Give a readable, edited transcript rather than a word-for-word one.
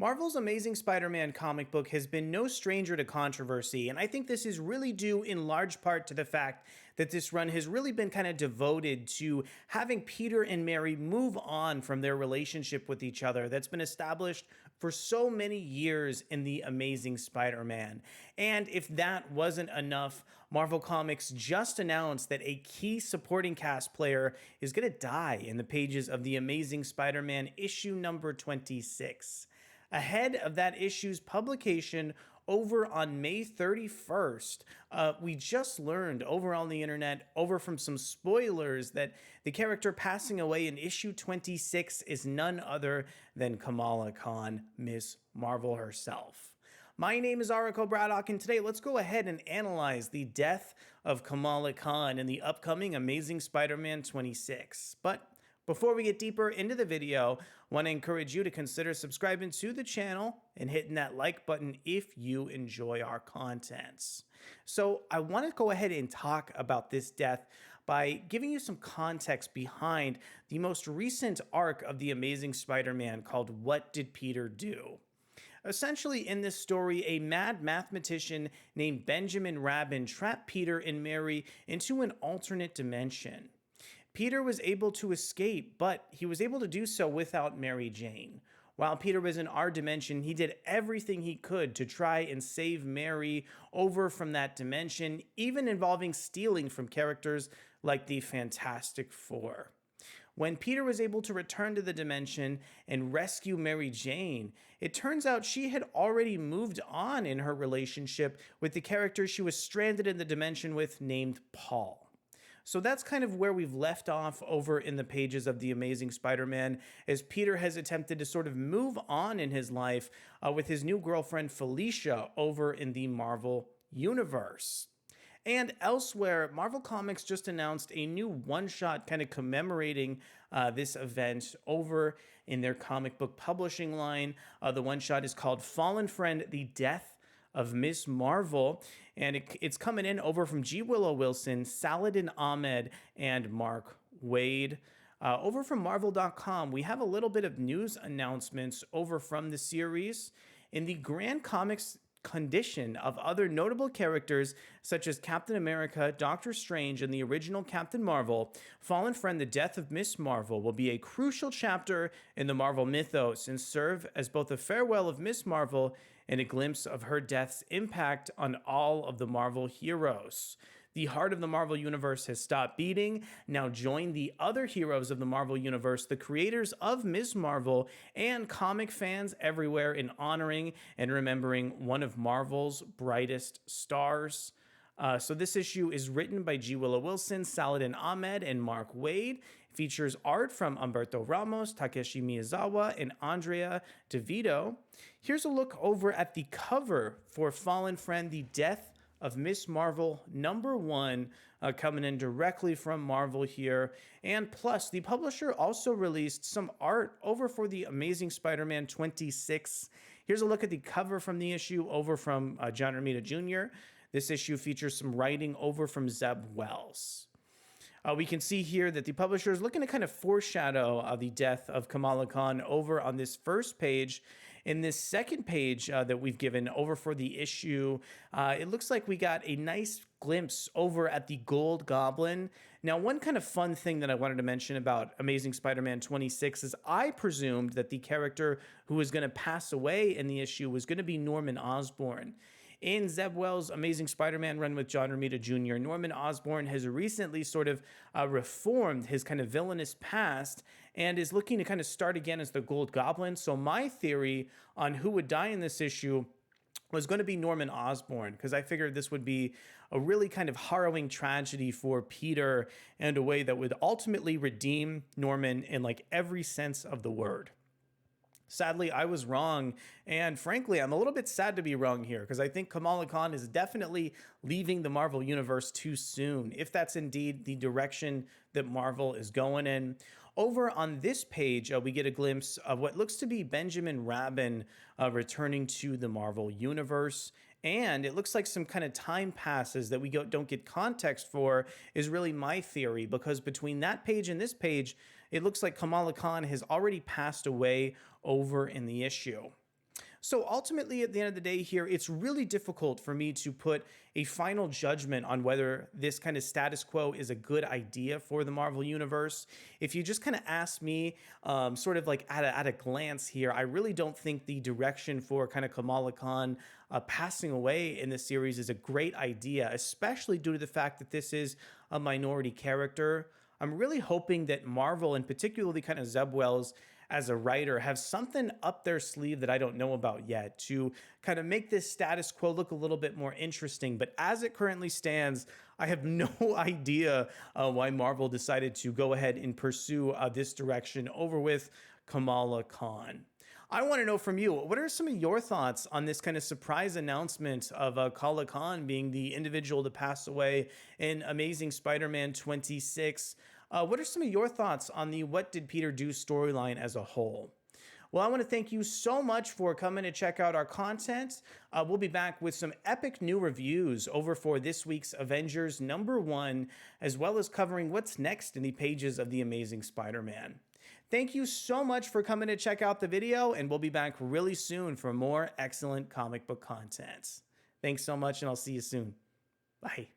Marvel's Amazing Spider-Man comic book has been no stranger to controversy, and I think this is really due in large part to the fact that this run has really been kind of devoted to having Peter and Mary move on from their relationship with each other that's been established for so many years in The Amazing Spider-Man. And if that wasn't enough, Marvel Comics just announced that a key supporting cast player is going to die in the pages of The Amazing Spider-Man issue number 26. Ahead of that issue's publication over on May 31st, we just learned over on the internet, over from some spoilers, that the character passing away in issue 26 is none other than Kamala Khan, Miss Marvel herself. My name is Ariko Braddock, and today let's go ahead and analyze the death of Kamala Khan in the upcoming Amazing Spider-Man 26. But before we get deeper into the video, I want to encourage you to consider subscribing to the channel and hitting that like button if you enjoy our contents. So I want to go ahead and talk about this death by giving you some context behind the most recent arc of The Amazing Spider-Man called What Did Peter Do? Essentially, in this story, a mad mathematician named Benjamin Rabin trapped Peter and Mary into an alternate dimension. Peter was able to escape, but he was able to do so without Mary Jane. While Peter was in our dimension, he did everything he could to try and save Mary over from that dimension, even involving stealing from characters like the Fantastic Four. When Peter was able to return to the dimension and rescue Mary Jane, it turns out she had already moved on in her relationship with the character she was stranded in the dimension with named Paul. So that's kind of where we've left off over in the pages of The Amazing Spider-Man, as Peter has attempted to sort of move on in his life with his new girlfriend Felicia over in the Marvel Universe. And elsewhere, Marvel Comics just announced a new one-shot kind of commemorating this event over in their comic book publishing line. The one-shot is called Fallen Friend, The Death of Miss Marvel, and it's coming in over from G. Willow Wilson, Saladin, Ahmed, and Mark Waid. Over from Marvel.com, we have a little bit of news announcements over from the series. In the Grand Comics condition of other notable characters such as Captain America, Doctor Strange, and the original Captain Marvel, Fallen Friend, The Death of Miss Marvel will be a crucial chapter in the Marvel mythos and serve as both a farewell of Miss Marvel and a glimpse of her death's impact on all of the Marvel heroes. The heart of the Marvel Universe has stopped beating. Now join the other heroes of the Marvel Universe, the creators of Ms. Marvel, and comic fans everywhere in honoring and remembering one of Marvel's brightest stars. So this issue is written by G. Willow Wilson, Saladin Ahmed, and Mark Waid. It features art from Humberto Ramos, Takeshi Miyazawa, and Andrea Vito. Here's a look over at the cover for Fallen Friend, The Death of Miss Marvel #1, coming in directly from Marvel here. And plus, the publisher also released some art over for the Amazing Spider-Man 26. Here's a look at the cover from the issue over from John Romita Jr. This issue features some writing over from Zeb Wells. We can see here that the publisher is looking to kind of foreshadow the death of Kamala Khan over on this first page. In this second page that we've given over for the issue, it looks like we got a nice glimpse over at the Gold Goblin. Now, one kind of fun thing that I wanted to mention about Amazing Spider-Man 26 is I presumed that the character who was going to pass away in the issue was going to be Norman Osborn. In Zeb Wells' Amazing Spider-Man run with John Romita Jr., Norman Osborn has recently sort of reformed his kind of villainous past and is looking to kind of start again as the Gold Goblin. So my theory on who would die in this issue was going to be Norman Osborn, because I figured this would be a really kind of harrowing tragedy for Peter and a way that would ultimately redeem Norman in like every sense of the word. Sadly, I was wrong, and frankly, I'm a little bit sad to be wrong here, because I think Kamala Khan is definitely leaving the Marvel Universe too soon, if that's indeed the direction that Marvel is going in. Over on this page, we get a glimpse of what looks to be Benjamin Rabin returning to the Marvel Universe. And it looks like some kind of time passes that we don't get context for is really my theory, because between that page and this page, it looks like Kamala Khan has already passed away over in the issue. So ultimately, at the end of the day, here, it's really difficult for me to put a final judgment on whether this kind of status quo is a good idea for the Marvel Universe. If you just kind of ask me, sort of like at a glance here, I really don't think the direction for kind of Kamala Khan passing away in this series is a great idea, especially due to the fact that this is a minority character. I'm really hoping that Marvel, and particularly kind of Zeb Wells, as a writer have something up their sleeve that I don't know about yet to kind of make this status quo look a little bit more interesting. But as it currently stands, I have no idea why Marvel decided to go ahead and pursue this direction over with Kamala Khan. I want to know from you, what are some of your thoughts on this kind of surprise announcement of Kamala Khan being the individual to pass away in Amazing Spider-Man 26? What are some of your thoughts on the What Did Peter Do storyline as a whole? Well, I want to thank you so much for coming to check out our content. We'll be back with some epic new reviews over for this week's Avengers #1, as well as covering what's next in the pages of The Amazing Spider-Man. Thank you so much for coming to check out the video, and we'll be back really soon for more excellent comic book content. Thanks so much, and I'll see you soon. Bye.